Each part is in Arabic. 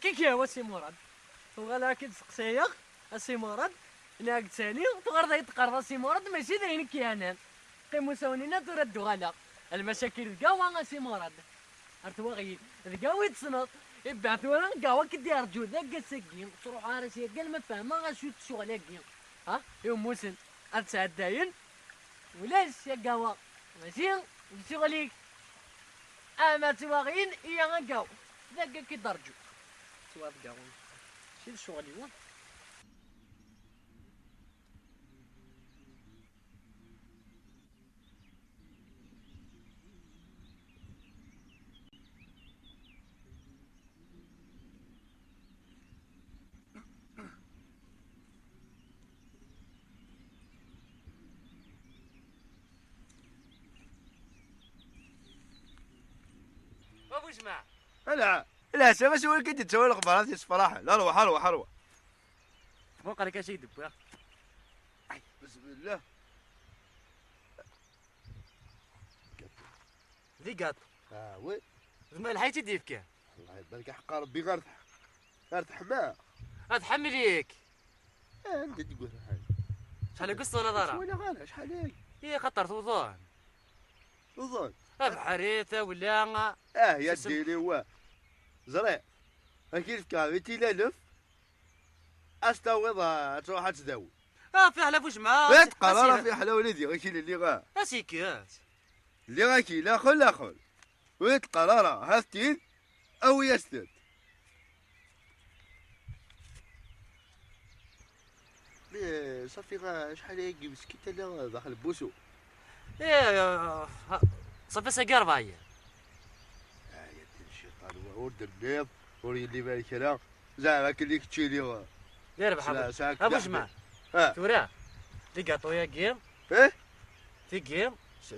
كيكي هو سي مراد وغالا كي تسقسيا السي مراد انا قلت ثاني تغرض يتقرض سي مراد ماشي داين كيانان قيمو ساونينا تردو غالا المشاكل كاوا سي مراد ارتوا غي ذكاوي يتصنط يبعثوا لنا كاوا كدير جو ذاك ساكين تروح راسي قال ما فاهمه غاشو تشغلاكي ها يوم موسن اتسعداين ولاش يا كاوا ماشي شغليك اما تواغين يا غاكاو ذاك كيدرجو تواب كاون شي شغلي وين ابو جماعه لا سما شو اللي كنت تسوي الخبرات الصراحه لا روح فوق عليك شي دب يا بسم الله ذي قاط وي زعما الحيتي ديفك الله يبارك حق ربي غير تحماه اتحمليك انت تقول حاجه شحال قصه نظره ولا غير شحال هيك هي خطر توظن بحريته ولا يا ديني هو زريع اكيد كافيتي لالف استوض تروح تداوي في حلاف وجمعه تقرر في حلا ولدي غيكي اللي غا اسيكات اللي غاكي لا خل ويتقرر هافتين او يستد صافي غا شحال هيك مسكيت لا داخل بوسو صافي سكر بايا يا دين الشيطان ورد البيض وري اللي بالك انا زعما كليك تشيلي دير بحال ابو جماعه تورا لقاطو يا جيم في جيم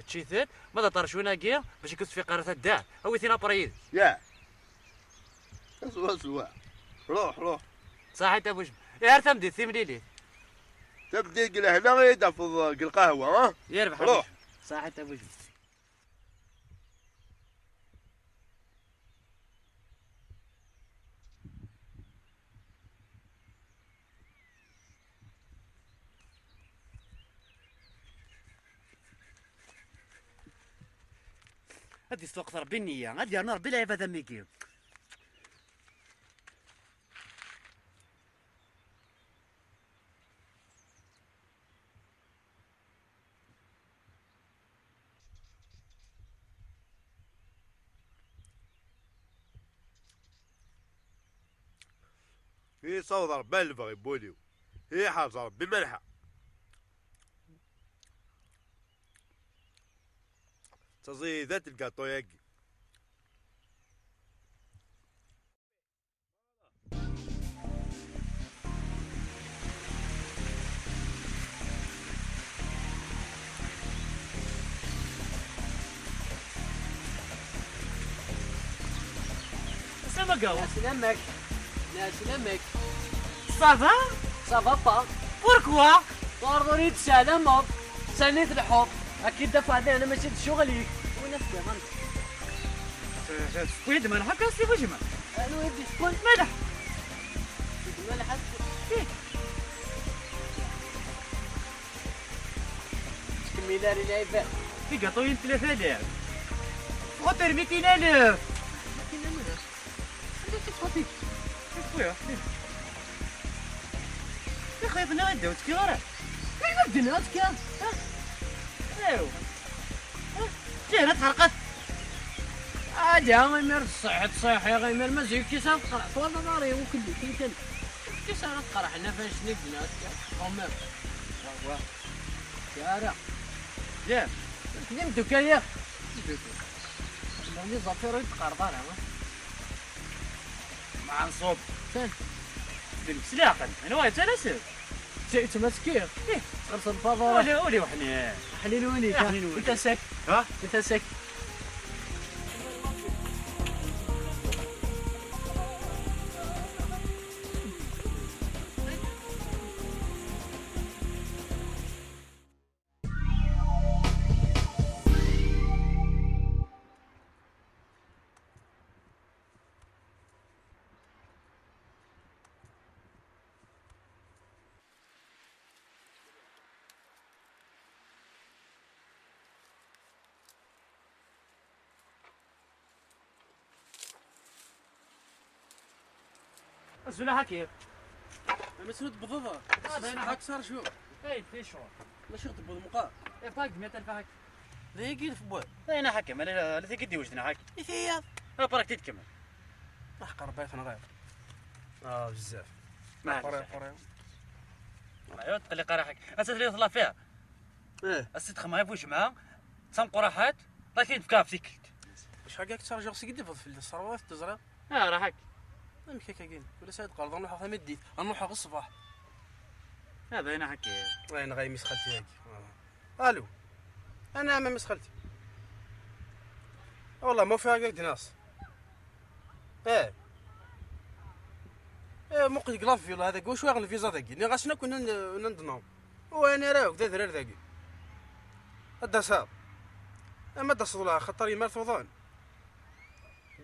تشيثت ماذا طرشونا جيم باش يكس في قاره الدار او ثينا بريد سوا روح صحيت ابو جماعه يا ارتم دي ثمليلي تبدي قل هنا غير تفض القهوه يربح روح صحيت ابو جماعه هادي السوق ربي النية غادي انا ربي العيب هذا ميكي هي صوت ربي اللي بغي بوليو هي حاجه ربي ملحه تزيدات الكاطو ياكي سلامك سلامك صافا با بوركوا طردوني تسالم سالنيت الحب اكيد دفع انا ماشي شغلي وين انت سكويد ما هكا سي وجمه انا ودي سكويد ملح ملح كميلة لعيبة في قطوين 3000 خطر 200000 خطيك خويا يا خايف انا غدا وتكيرا كيف بدنا تكيرا ايوا جينا تحرقت عادي ها غيمير تصيح يا غيمير مازال كيسان تقرع طوال نهاري وكلي كيمكن كيسان تقرع حنا فاش نبنا غيمير هو شارع ياك نمدو كايا لوني زافيرو يتقرضان ها مع نصوب فين بالسلاقن انا وايد تناسب جيت مسكين خرص الفضاء ولي وحنين حنين وينيك انت سك انت سك الزوله كيف؟ مسود بضضة هنا هاك صار شو اي في شهور ماشي تبض المقا اي فاق 100,000 هاك ذي قيل في بوي انا حكم انا لا تقدي وجدنا هاك فيا براك تتكمل احقر بيتنا غير بزاف ما قري ايوا تقلي قراحك اساس اللي يطلع فيها ايه الصدق ما يفوش معاه صام قراحات لا تيد بكاف سيكلت واش حقك ترجع سيدي في الصروات تزرع راحك مكي كاين ولا سايد قرض نروح في مديت نروح غير الصباح هذا هنا حكي وين غاي مس خالتي هاك الو انا ما مس خالتي والله ما فيها هكاك ناس ايه موقد كلافي والله هذاك واش واغل الفيزا ذاكي ني غاسنا كنا ننضناو وانا راه كذا درار ذاكي هدا صاب اما دا صدولها خاطر يمار ثوضان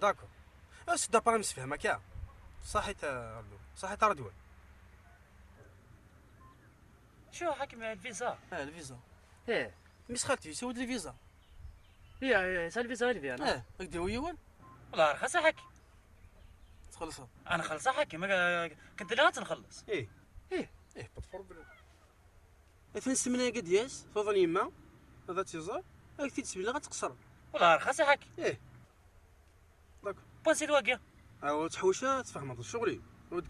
داكو اس دا با مسفهمك يا صحيت صحيت رضوان شو حكم الفيزا الفيزا ايه مس خالتي سود لي فيزا هي سال الفيزا اللي انا هكذا هو يوان والله رخص حكي تخلصها انا خلص حكي ما كنت لا تنخلص ايه ايه بتفرض اثنين سمنه قد ياس فضل يما هذا تيزار هاك تيتسبي لا غتقصر والله رخص حكي ايه داكو بونسي الواقع او تحوشها تفهم هذا شغلي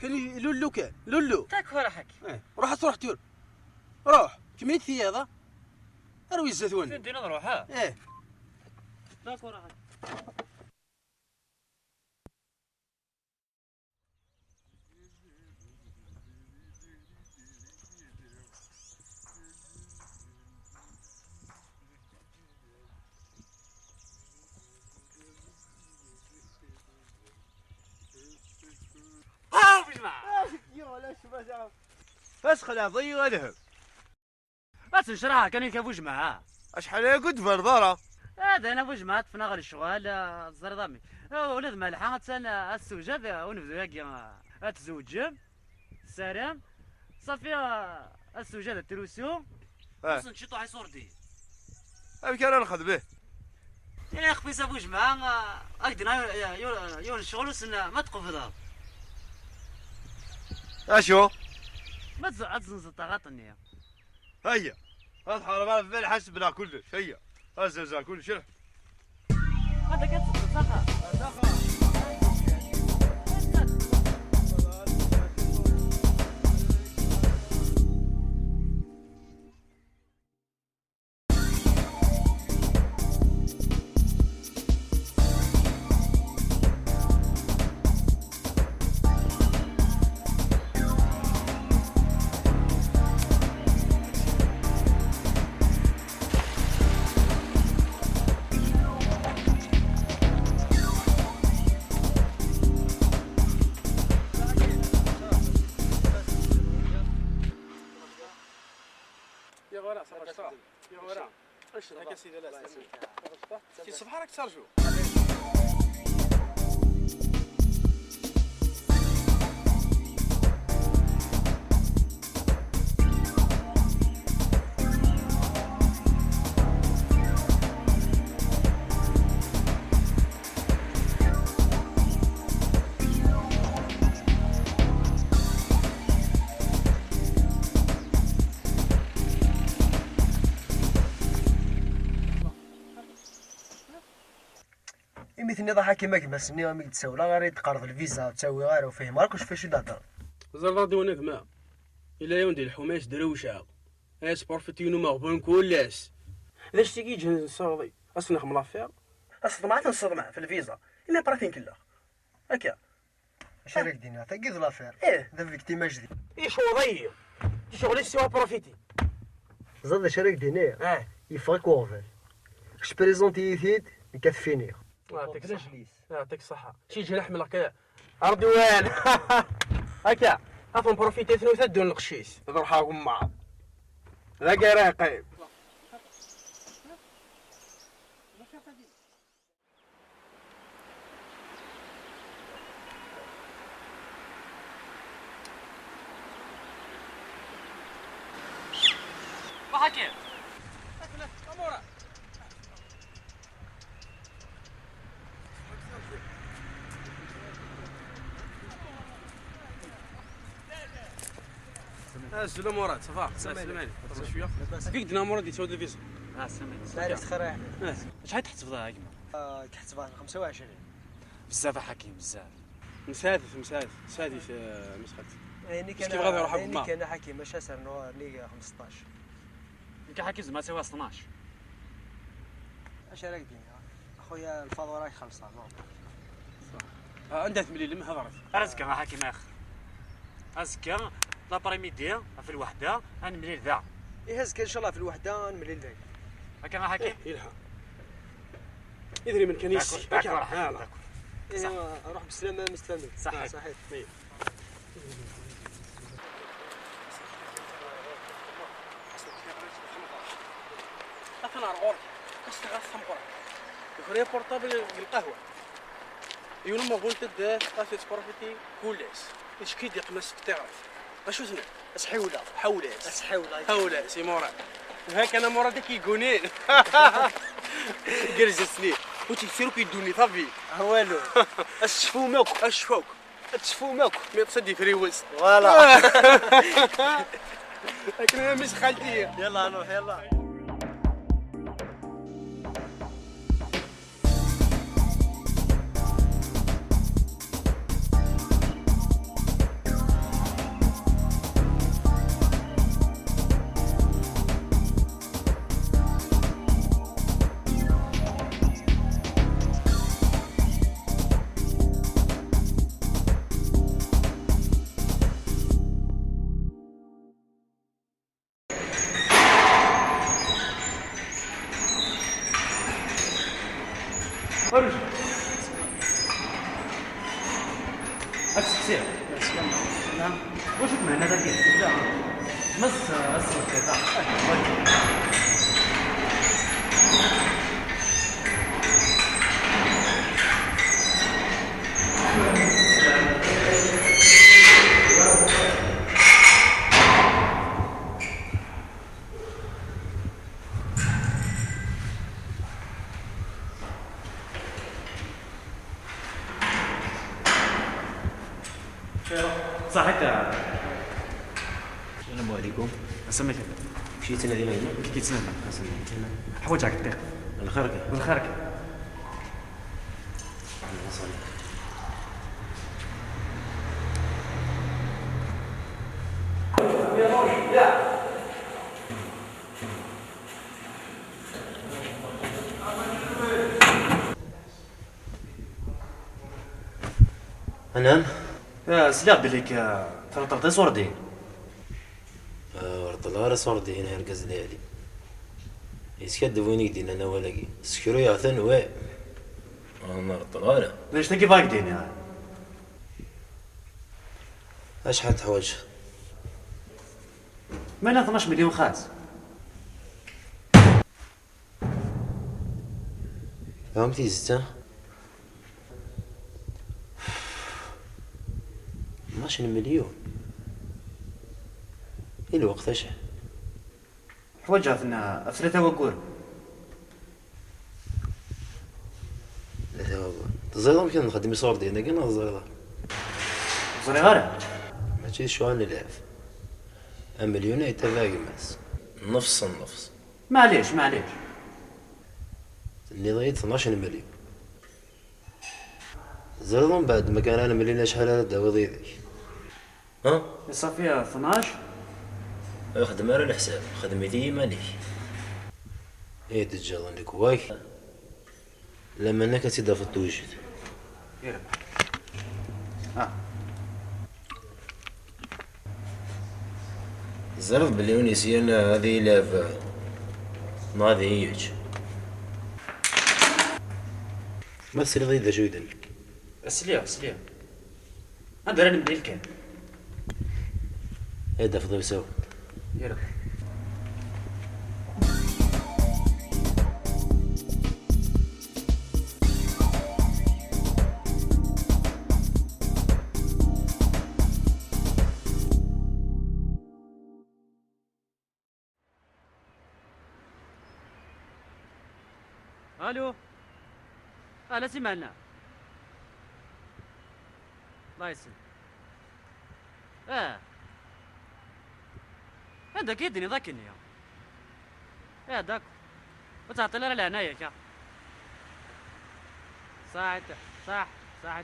كان لولو كان لولو تاك فرا حكي ايه روح تور روح كميت في هذا اروي الزيتون فين بدينا نروح ها ايه تاك فرا حكي فاسخل عضي ولهم بس نشرها كان يكفوش معاه اشحال قد فرضارة هذا انا فوج معاه تفنا غير الشغال الزرضامي ولاد مالحة تسال السوجة ونبدو ياك تزوجم سلام صافي السوجة التروسيو بس نشيطو على صورتي كان ناخذ به يا اخي بيسا فوج معاه اقدر يون الشغل وسنا ما تقفضها اشو ما تزنز طاغطني هيا هذا حرام في حسبنا كلش هيا هذا كل شرح هذا كنت صخر يا غورا صافي يا غورا اش هكا سيدي لا سي صباح راك ترجو مثلني ضحك كيما سني غامي تساولا غير تقرض الفيزا تساوي غير وفهم راك واش فاش يدهضر زرد دونك ما الا يوندي الحماش دروشه اسبور فتينو مغبون كلاس علاش تيجي جن صاغي اصلا خم لافير اصدمعت نصدمع في الفيزا الا براتين كلا هكا اش راك دينا تاكيد لافير ايه ذا فيكتيم جديد ايش وضيع شغل سوا بروفيتي زاد شارك دينير اه يفرق وغفل اش بريزونتي يثيد كتفينير يعطيك الصحة يعطيك الصحة شي جناح من القيا أردوان هكا هاف نبروفيتي اثنين وثلاث دون القشيش نروحاكم مع ذا قراي قايم وحكي السلام مراد صافا سلاماني هضر شويه كيف درنا مراد يتساود الفيزا سمعت ما عرفت خير شحال تحتفظها كيما تحسبها 25 بزاف حكيم بزاف مسادس مسخت يعني كيف غادي نروحوا يعني بالماء؟ كان حكيم ماشي سير ني 15 كحكي زعما سوا 12 اش راك دير اخويا الفاتوره راك خلصها عندها 8 لما هضرت ازكى ما حكيم اخ ازكى لابريميدي في الوحده غنملي ذا يهزك ان شاء الله في الوحده نملي لك هكا ما حكيم يلحق يدري من كان يسي روح بالسلامه مستمر صحيح. صحيح انا غور اشتغل الصمغور يخري بورطابل القهوه يوم ما قلت ده قاسيت بروفيتي كولاس اش كيدي قماش الطيرات اش وزنا اسحوله حولاس اسحوله حولاس سي مراد هاك انا مراد كيقونين جلس سنين وتيسيرو كيدوني صافي والو الشفومك اشفوك الشفومك مي تصدي فري وسط فوالا لكن انا مش خالتي يلا نروح يلا خرج أكسكسير نعم واش معنى هذا كيف؟ لا مس أصل كذا صحيح السلام عليكم. سميت مشيت انا ديما هنا. كي تسنى حوايجك دير الخرق. بالخيرك انا سلاح بليك ترطرطي صوردين ورد الله رسول دي هنا هرقز ليالي يسكد ويني دينا انا ولاقي سكرو يعثن و انا رد الله ليش تلقي باك دين يعني اش حد حواج مالها 12 مليون خاص فهمتي زتا 12 مليون إيه الوقت اش حوايجها فينا افريتا وقور لا توا تزيد يمكن نخدم صور ديالنا كنا تزيد صغيرة ماشي شو نلعب مليون يتفاق ماس نفس النفس معليش اللي ضيت 12 مليون زرضهم بعد ما كان انا ملينا شحال هذا داوي ضيدك ها صافي 12 خدمة على الحساب خدمتي مالك ايه دجال عندك واك لما انك تضاف التوجد يرب زرف بليون يسيان هذه لاف ما هذه هيج ما تصير ضيدة شو يدنك سليا هذا راني بديل كان ايه دافض يساو يرب الو لا سمعنا الله يسلمك عندك يدني ذاك النية هذاك وتعطي لنا العناية كا صح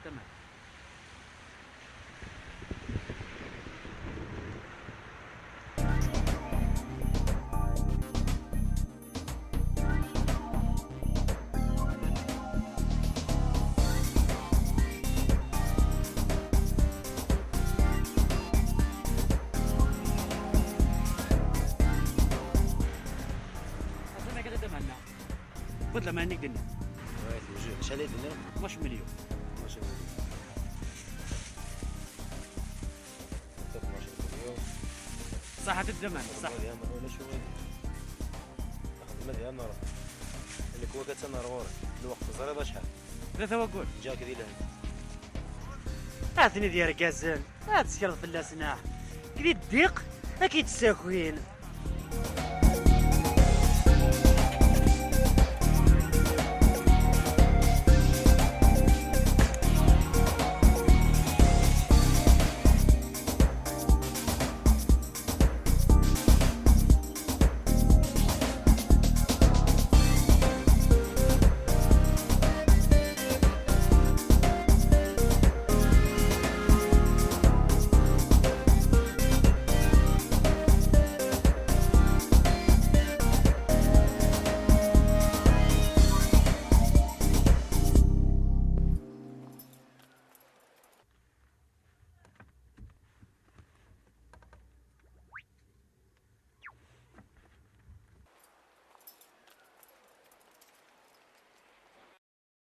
تمام. أصلا كده تمنى بدل ما عندك دنيا شحال هي الدنيا؟ 12 مليون. 12 مليون. 12 مليون. صحة الدمان صح. هذه أمر ولا شو هذه؟ أخذ مدها نرى. اللي كوا كتسنى رورك الوقت الزريضة شحال؟ 3 وقول. جاك ذي لهنا. هاتني ديال كازل هات سكرت في اللسناح كريت الضيق اكيد تساكوين